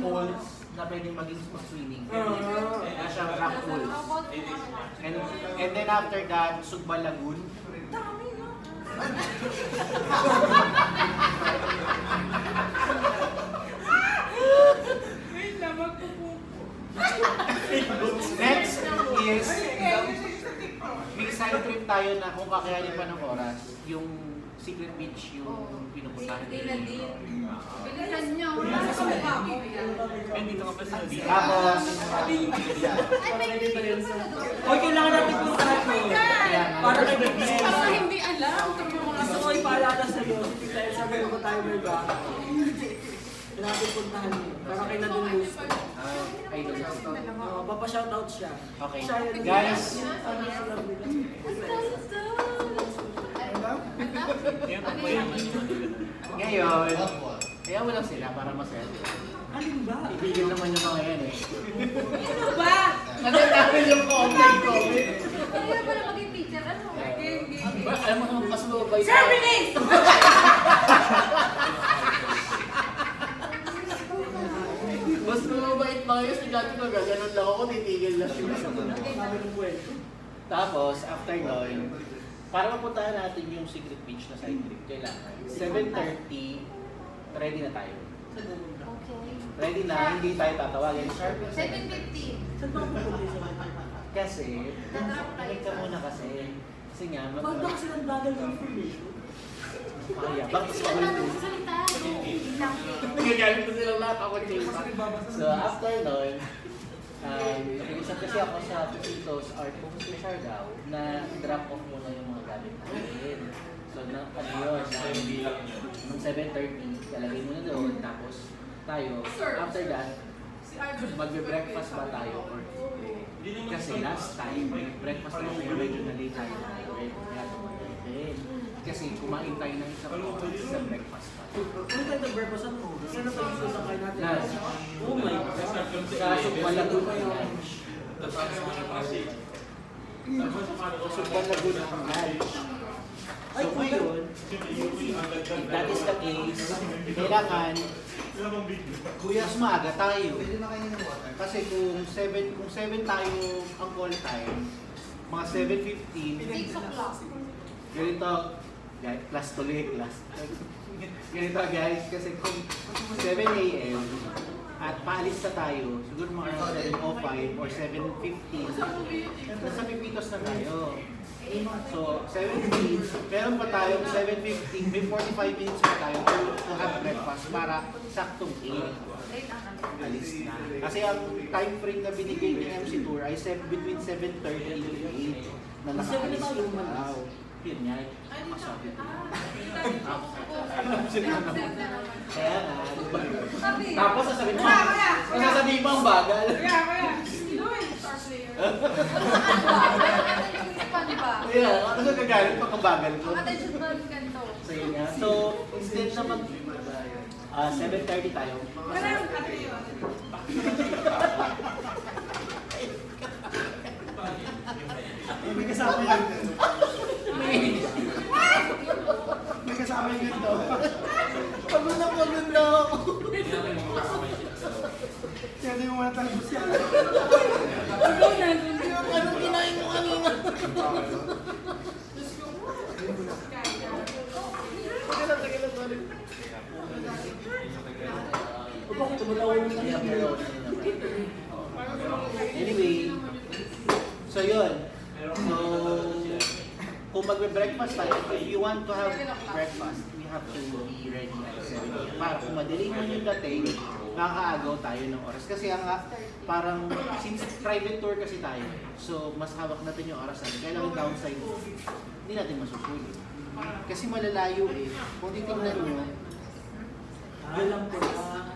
pools na pwedeng maging swimming. Na siyang rock pools. And then after that, Sugba Lagoon. Next is big side trip tayo na kung kakayanin pa ng oras, yung Secret Beach yung pinupuntahan. Bilisan nyo. Dito ka pa sa beach. Tapos, Hoy, kailangan natin puntahan ko. Para kay Bigay. Parang hindi alam. Gusto ko ipaalala sa'yo. Dahil sabi ko tayo may ba? Kailangan natin puntahan mo. Para kay Nadun Gusto. ay doon. Papa-shoutout siya. Okay. Siya yun. Guys, ngayon, kaya wala sila para masaya. Alin ba? Ibigil naman yung mga yan eh. Ano ba? Nagtatapil yung comment. Kaya pala maging teacher. Ano? Alam mo, mas mabay. Terminate! Mas mabait mga yun. Dati ko gaganon lang ako, titigil lang siya. Sabi ng kwento. Tapos, after nun, para mapuntahan natin yung Secret Beach na side trip, kailangan 7:30, ready na tayo. Okay. Ready na, hindi tayo tatawagin. Sharp yung 7:50. Saan ba ako pupunta sa Kasi, balik ka muna kasi. Kasi nga, Bakit ba kasi ang bagal ng information? Kaya, bakit Kasi sa alam ulit? mo sa salita. Nagagalit ko silang lahat ako yung So, after nun, nag-usap kasi ako sa Pusitos Art Focus na Siargao na drop off muna yung mga gamit natin. So, ano yun, nung 7:30, lalagay muna doon, tapos tayo, after that, magbe-breakfast ba tayo or kasi last time, breakfast tayo pero medyo na-late tayo. Kasi kumain tayo ng isang oras sa breakfast pa. Ano tayo ng breakfast ang oras? Ano tayo gusto sa kain natin? Nas. Oh my God. Kaso malago na yung lunch. So malago na ang lunch. So ngayon, if that is the case, kailangan mas maaga tayo. Kasi kung 7 tayo ang call time, mga 7:15, 6 o'clock. ganito, guys, class tuloy, class. Ganito guys, kasi kung 7 a.m. at paalis na tayo, siguro mga around 7:05 or 7:15, nasa Pipitos na tayo. So, 7:15, meron pa tayong 7:15, may 45 minutes pa tayo to have breakfast para saktong 8. Alis na. Kasi ang time frame na binigay ni MC Tour ay between 7:30 to 8 na nakaalis yung daw. Yun nga, masabi ko. Kaya nga, tapos sasabihin mo ang bagal. Kaya, ano sa gagalit pag ang bagal ko? So yun nga. So, instead na 7:30 tayo. May kasama yan. May kasama yung ganito. Pagod na ako. Kaya di mo muna talbos yan. Anong kinain mo kanina? O bakit tumulawin mo na yan? Anyway, so yun. So, kung magbe-breakfast tayo, if you want to have breakfast, we have to be ready at 7 a.m. Para kung madaling mo yung dating, nakakaagaw tayo ng oras. Kasi ang parang, since private tour kasi tayo, so mas hawak natin yung oras natin. Kaya lang yung downside, hindi natin masusulit. Kasi malalayo eh. Kung titignan nyo, Alam ko na.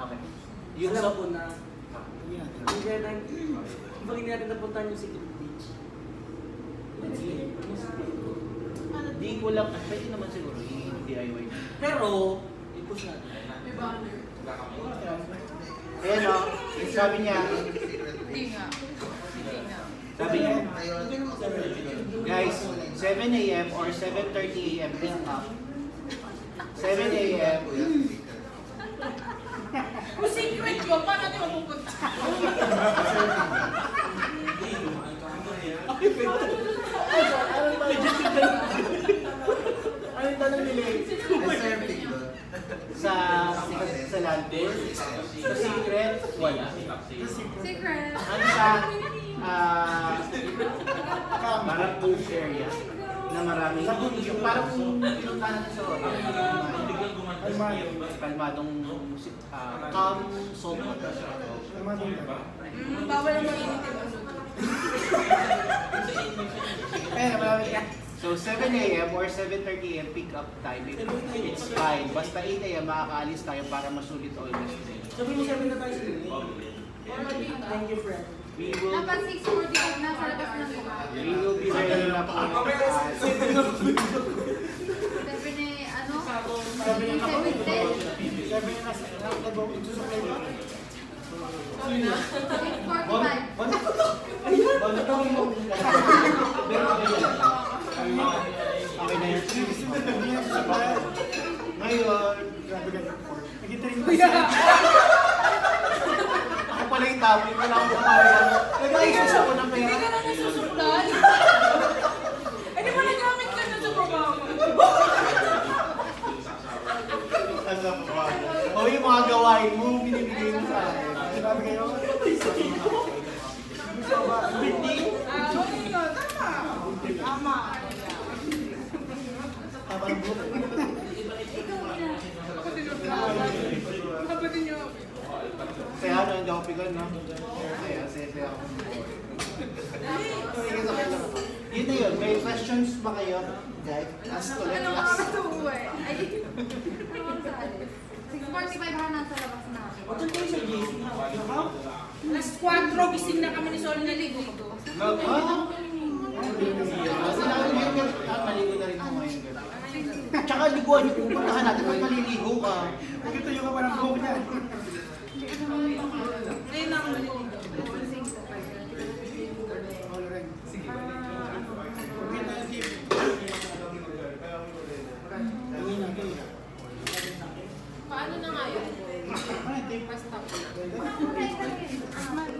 okay. Yung Yung alam sa ko na. Hindi kaya tayo, bakit natin napuntahan yung Secret Beach? Di ko lang, pwede naman siguro i-DIY na. Pero, i-push natin. Ayan o, sabi niya, guys, 7 a.m. or 7:30 a.m. pick up. 7 a.m. Kung secret ko, paano natin mapupunta? Ano yung tanong nila? Sa land tour, sa secret, wala. Secret. Ano siya, parang bush area na maraming, yung parang pinunta natin sa kalmadong, calm, salt water siya. Bawal ang mainit yung aso. So 7 a.m. or 7:30 a.m. pick up time, it's fine. Basta 8 a.m. makakaalis tayo para masulit all the day. Sabi mo 7 na tayo sa Thank you, friend. We will, Dapat 6:45 na sa labas na po. we will be ready na po at 7 ano? 7:10. 7 na nag-go into supply mo. 6:45. Okay na yun. Ngayon, Grabe ka. Nag-train ko ako pala yung topic, wala akong kakawa. Nag-ayos ako ng Hindi pera. ka na nasusundan. Eh, di ba nagamit ka na sa trabaho? O yung mga gawain mo, binibigay mo sa akin. Grabe kayo. Hindi. Tama. Tama ang buhay. Kapatid niyo. Kaya ano, hindi ako pigan, no? Kaya, saya ako. Yun na yun. May questions ba kayo? Guys, ask ulit. Ano Ask. oras uuwi? Ay, ano oras alis? 6:45 ha, nasa labas na ako. O, dyan kayo sa JC ha. Alas 4, gising na kami ni Sol, niligo ko. Maligo na rin ako ngayon. Tsaka liguan yung pupuntahan natin pag maliligo ka. Ito yung kaparang buhok niya. Hindi ka naman